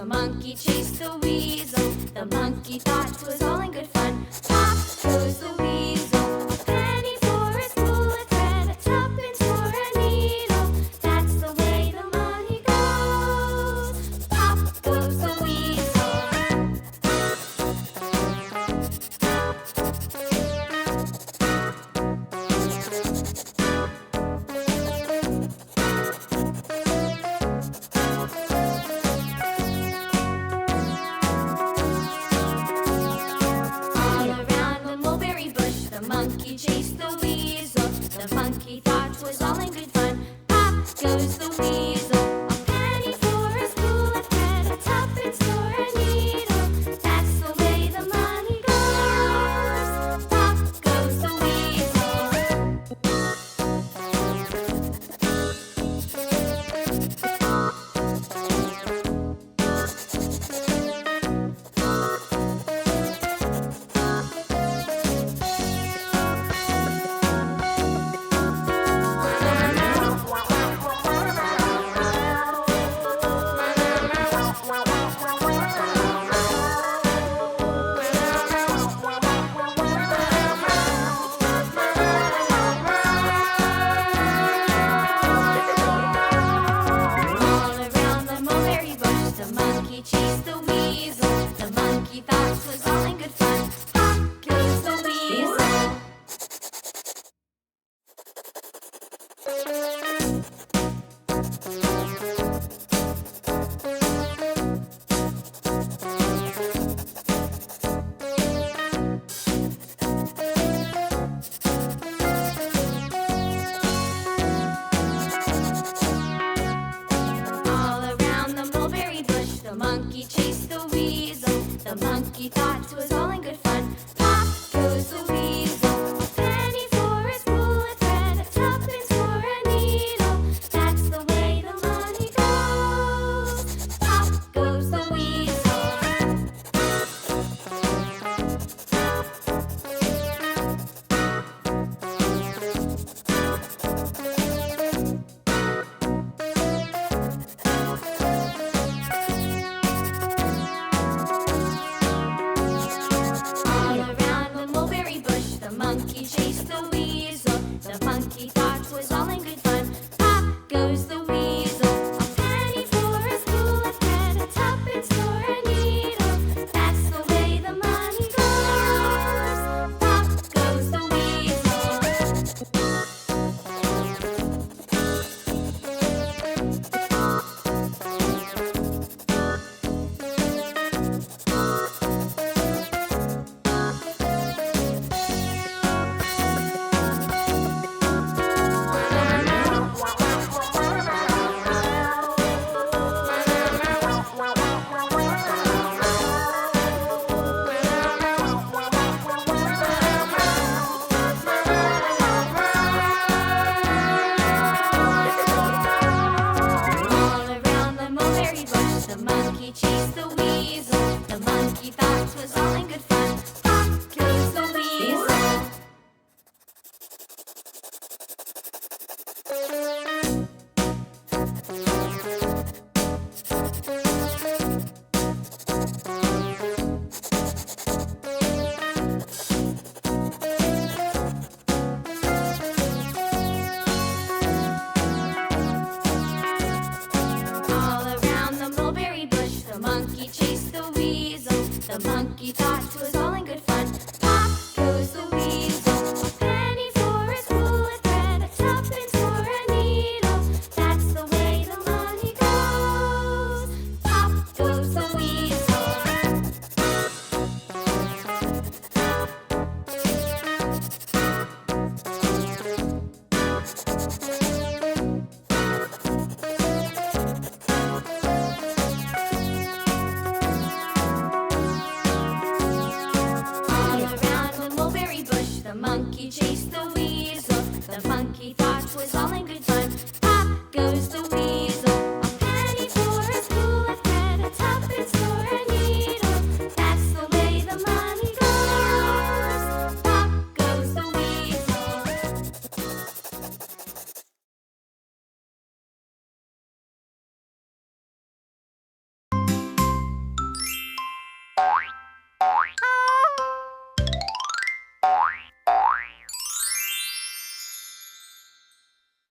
monkey chased the weasel. The monkey thought it was all in good fun. Pop goes the weasel. A penny for a spool of thread, a tuppence for a needle. That's the way the money goes. Pop goes the weasel. Monkey chased the weasel. The monkey thought it was all in good fun. Pop goes the weasel. A penny for a spool of thread, a tuppence for a needle. That's the way the money goes. Pop goes the weasel. Chased the weasel. The monkey thought it was all in good fun. Pop goes the weasel. The monkey chased the weasel. The monkey thought it was all in good fun. Pop goes the weasel. A penny for a spool of thread, a tuppence for a needle. That's the way the money goes. Pop goes the weasel. The monkey chased the weasel. The monkey thought it was all in good fun. Pop goes the weasel. A penny for a spool of thread, a tuppence for a needle. That's the way the money goes. Pop goes the weasel. The monkey chased the weasel. The monkey thought it was all in good fun. Pop goes the weasel. The monkey chased the weasel. The monkey thought it was all in good fun. Pop goes the weasel. A penny for a spool of thread, a tuppence for a needle. That's the way the money goes. Pop goes the weasel. The monkey chased the weasel. The monkey thought it was all in good fun. Pop goes the weasel.